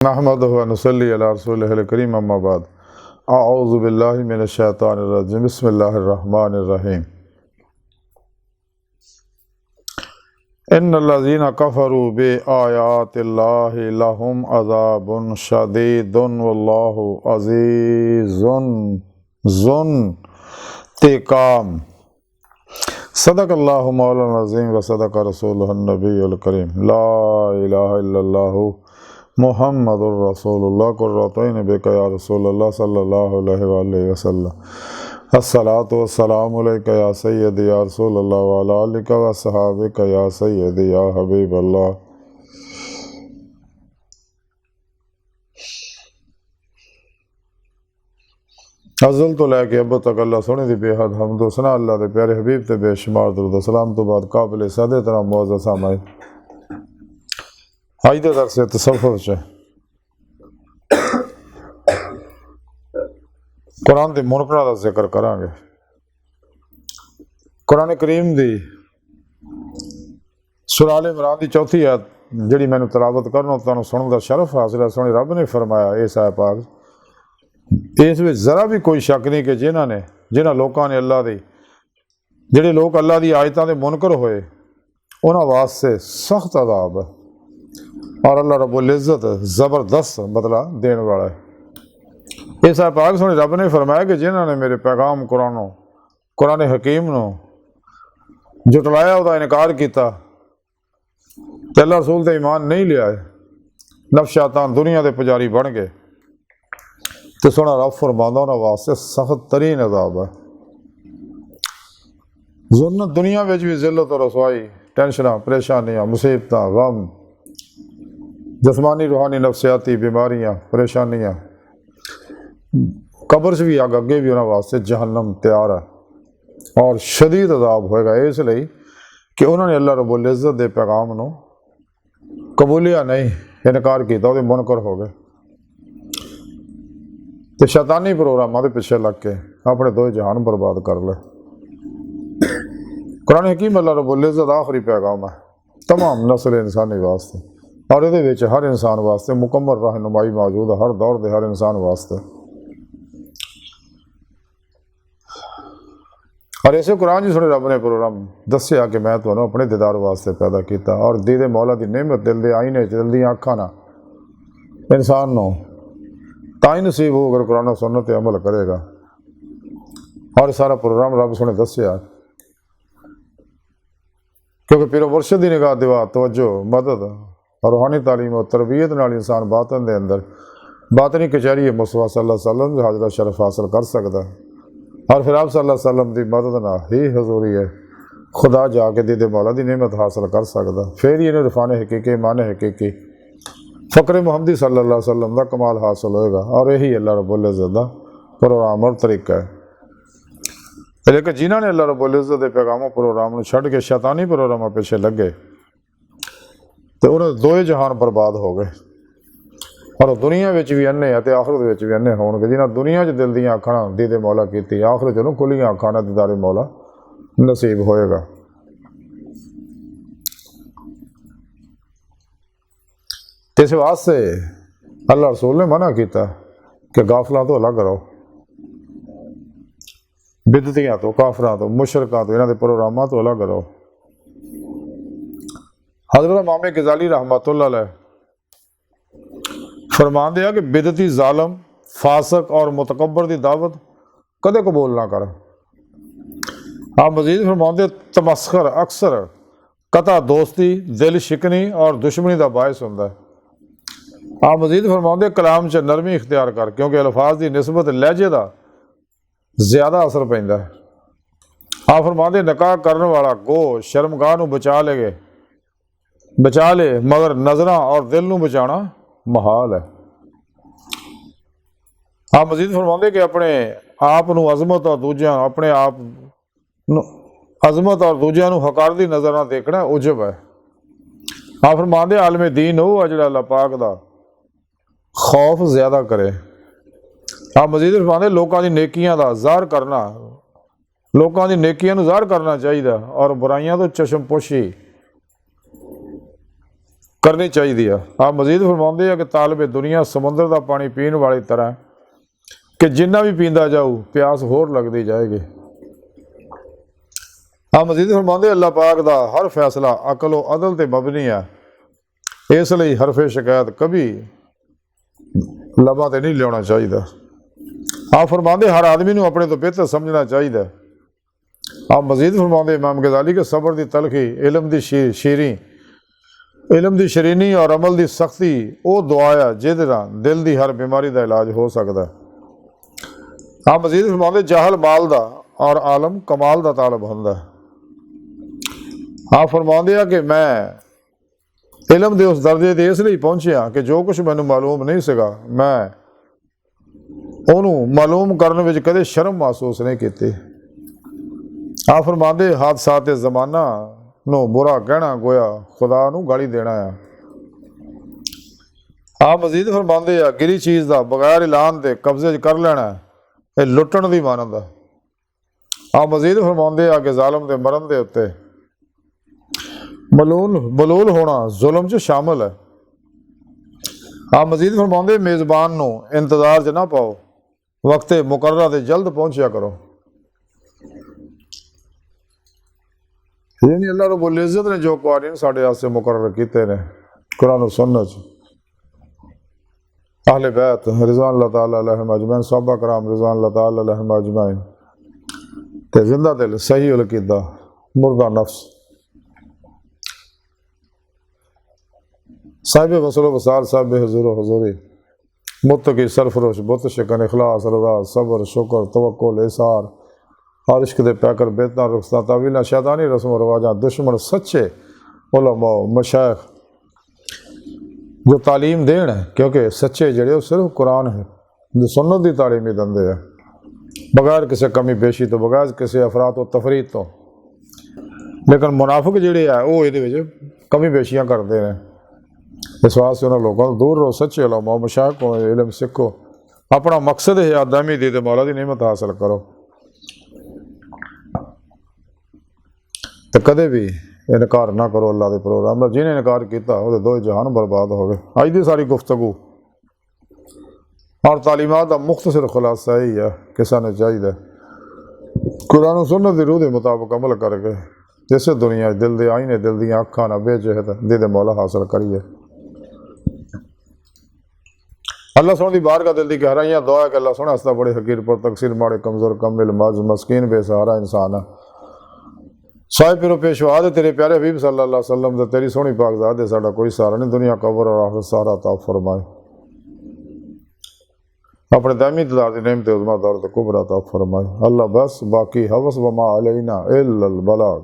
नहमदुहु व नुसल्ली अला रसूलिहिल करीम अम्मा बाद अऊज़ु बिल्लाहि मिनश शैतानिर रजीम बिस्मिल्लाहिर रहमानिर रहीम इन्नल्लज़ीना कफ़रू बि आयातिल्लाहि लहुम अज़ाबुन शदीदुन वल्लाहु अज़ीज़ुन ज़ुन्तिक़ाम सदक़ल्लाहु मौलाना अज़ीम व सदक़ रसूलुहुन नबियुल करीम ला इलाहा इल्लल्लाहु मुहम्मदुर रसूलुल्लाह कुर्रतुन बिका या रसूलल्लाह सल्लल्लाहु अलैहि वसल्लम अस्सलातु वस्सलामु अलैका या सय्यदी या रसूलल्लाह व अला आलिका व अस्हाबिका या सय्यदी या हबीबल्लाह। अज़ल तो लैके अब तक अल्लाह सोने दी बेहद हमद व सना अल्लाह दे प्यारे हबीब ते बेशुमार दुरूद सलाम तो बाद काबिल सादे तरह मुअज़्ज़ज़ सामाईन अज दे दरस तसव्वुफ़ च कुरान के मुनकरां का जिक्र करांगे। कुरान करीम की सूरह आल इमरान की चौथी आयत जिहड़ी मैनूं तलावत करना तुहानूं सुनने का शरफ हासिल है। सोहणे रब ने फरमाया इस आयत पाक इस विच जरा भी कोई शक नहीं कि जिन्हां लोकां ने अल्लाह दी जिहड़े लोग अल्लाह दी आयतां दे मुनकर होए उन्हां वास्ते सख्त अज़ाब है और अल्लाह रब्बुल इज़्ज़त ज़बरदस्त बदला देने वाला है। इस पाक सोने रब ने फरमाया कि जिन्होंने मेरे पैगाम कुरान हकीम नूं जुटलाया उसका इनकार किया तो अल्लाह रसूल ते ईमान नहीं लिया नफशातान दुनिया के पुजारी बन गए तो सोना रब फरमांदा उन्हां वास्ते सख्त तरीन अज़ाब है। ज़ुल्म दुनिया में भी ज़िल्लत और रसवाई टेंशनां परेशानियां मुसीबतां गम जिस्मानी रूहानी नफसियाती बीमारियां परेशानियां कब्र से भी अग अगे भी उन्होंने वास्ते जहन्नम तैयार है और शदीद अजाब होएगा इसलिए कि उन्होंने अल्लाह रब्बुल इज़्ज़त के पैगाम नूं कबूलिया नहीं इनकार किया वो मुनकर हो गए तो शैतानी प्रोग्रामों के पिछे लग के अपने दो जहान बर्बाद कर ले। कुरान हकीम अल्लाह रब्बुल इज़्ज़त आखिरी पैगाम है तमाम नस्ल इंसानी वास्ते और ये हर इंसान वास्ते मुकम्मल रहनुमाई मौजूद है हर दौर के हर इंसान वास्ते। और इसे कुरान जी सुने रब ने प्रोग्राम दसिया कि मैं तुम्हें अपने दीदार वास्ते पैदा किया और दीदे मौला की नेमत दिल के आईने दिल दी अखां ना इंसान नूं ताई नसीब हो अगर कुरान सुन्नत ते अमल करेगा। और सारा प्रोग्राम रब सुने दसिया क्योंकि पिरो मुर्शिद की निगाह दिवा तवज्जो मदद और रूहानी तालीम और तरबियत नाल इंसान बातन के अंदर बातनी कचहरी मुस्तफा सल्लल्लाहु अलैहि वसल्लम की हाजरा शरफ हासिल कर सकता है और फिर आप सल्लल्लाहु अलैहि वसल्लम की मदद ना ही हजूरी है खुदा जाके दीदे मौला की नेमत हासिल कर सकता फिर ही इन्हें इरफान हकीकी मान हकीकी फ़क्र मुहम्मदी सल्लल्लाहु अलैहि वसल्लम का कमाल हासिल होएगा। और यही अल्लाह रब्बुल इज़्ज़त का प्रोग्राम और तरीका है। लेकिन जिन्होंने अल्लाह रब्बुल इज़्ज़त के पैगामों प्रोग्राम छड़ के शैतानी प्रोग्रामों पिछे लगे तो उन्हें दो जहान बर्बाद हो गए और दुनिया में भी अन्ने है तो आखिरत भी अन्ने होंगे जिन्हें दुनिया दिल दी अखां दीदे मौला की आखिरत चलो खुलियां अखां नाल दीदारे मौला नसीब होएगा। इस वास्ते अल्लाह रसूल ने मना किया कि गाफलों तो अलग रहो बिदतियां तो काफरां तो मुशरकां तो इन्हां दे प्रोग्रामां तो अलग रहो। हज़रत इमाम गज़ाली रहमतुल्लाह अलैह फरमाते हैं कि बिदती जालम फासक और मुतकब्बर की दावत कदे कबूल ना कर। आप मजीद फरमाते तमस्खर अक्सर कता दोस्ती दिल शिकनी और दुश्मनी का बायस होंदा है। आप मजीद फरमाते कलाम च नरमी इख्तियार कर क्योंकि अल्फाज की निस्बत लहजे का ज़्यादा असर पैंदा है। आप फरमाते निकाह करने वाला गो शर्मगाह नूं बचा ले मगर नज़रां और दिल नूं बचाना महाल है। आप मजीद फरमाते कि अपने आप नूं अजमत और दूजियां अपने आप अजमत और दूजियां नूं हकार दी नज़र नाल देखना उजब है। आप फरमाते आलम दीन वो जिहड़ा अल्लाह पाक दा खौफ ज़्यादा करे। आप मजीद फरमाते लोगों की नेकियां दा ज़ाहिर करना लोगों की नेकियां नूं ज़ाहिर करना चाहिए और बुराइयां तो चश्मपोशी करनी चाहिए। आप मजीद फरमाते हैं कि तालिब दुनिया समुद्र का पानी पीने वाली तरह कि जिन्ना भी पींदा जाऊ प्यास होर लगती जाएगी। आप मजीद फरमाते अल्लाह पाक का हर फैसला अकल व अदल ते मबनी है, इसलिए हरफे शिकायत कभी लबा ते नहीं लिया चाहिए। आप फरमाते हर आदमी को अपने तो बेहतर समझना चाहिए। आप मजीद फरमाते इमाम गजाली के सबर की तलखी, इलम की शीरी, इलम की शरीनी और अमल की सख्ती वो दुआ है जिहदे नाल दिल की हर बीमारी का इलाज हो सकता है। आप मजीद फरमाते जाहल माल का और आलम कमाल का तालब होंदा है। आप फरमाते हैं कि मैं इलम के उस दर्जे से इसलिए पहुंचा कि जो कुछ मैनू मालूम नहीं सगा मैं उन्होंने मालूम करने में कदे शर्म महसूस नहीं की। आप फरमाते हादसात जमाना नो बुरा कहना गोया खुदा नू गाली देना है। आप मजीद फरमाते आ गिरी चीज़ का बगैर ऐलान के कब्जे कर लेना ये लुटन की मानद है। आप मजीद फरमाते आ कि जालम के मरन के उत्ते मलूल होना जुल्म च शामिल है। आप मजीद फरमाते मेज़बान नू इंतजार च ना पाओ, वक्त मुकर्रा ते जल्द पहुंचा करो। यानी अल्लाह रब्बुल इज़्ज़त ने जो क़वानीन साढ़े वास्ते मुकर्रर कीते ने कुरान और सुन्नत अहले बैत रिज़वान अल्लाह ताला अलैहिम अजमैन, सहाबा कराम रिज़वान अल्लाह ताला अलैहिम अजमैन ते जिंदा दिल सही उल कीदा मुर्दा नफ्स साहिब वसल वसार साहिब हुजूर हुजूरी मुत्तकी सरफरोश बुत शिकन इखलास रज़ा सब्र शुक्र तवक्कुल इसार और इश्क दे पैकर बेतना रुखसा तावीला शैतानी रस्म रवाजा दुश्मन सच्चे उलमा मशाइख जो तालीम देन है, क्योंकि सच्चे जड़े सिर्फ कुरान है जो सुन्नत की तालीम ही देंगे है बगैर किसी कमी पेशी तो बगैर किसी अफरात व तफरीत तो। लेकिन मुनाफिक जोड़े है वो ये कमी पेशियाँ करते हैं। इस वास्ते उन्होंने लोगों को दूर रहो, सच्चे उलमा मशाइख को इलम सीखो, अपना मकसद है आदमी दी ते मौला दी नेमत हासिल करो तो कदे भी इनकार ना करो अल्लाह के प्रोग्राम का। जिन्हें इनकार किया वो दो जहान बर्बाद हो गए। अज की सारी गुफ्तगू और तालीमात का मुख्तसर खुलासा ही है कि सानू चाहिए कुरान सुन्नत की रूह के मुताबिक अमल करके जिस दुनिया दिल के आईने दिल दी अखा ना बेचहत दे मौला हासिल करिए। अल्लाह सोने की बार का दिल की गहराइयाँ दुआ है कि अल्लाह सोने हस्ता बड़े हकीर पर तकसीर माड़े कमज़ोर कमिल माज मस्कीन बेसहारा इंसान है साहिब पिरो पेशवा दे तेरे प्यारे हबीब सल्लल्लाहु अलैहि वसल्लम दे तेरी सोहनी पाक ज़ात दे साडा कोई सहारा नहीं, दुनिया कबर और आखिरत सहारा अता फरमाए। अपने दामी ददार दी नेमत उज़्मा दौर कुबरा अता फरमाए। अल्लाह बस बाकी हवस वमा अलैना इल्लल बलाग।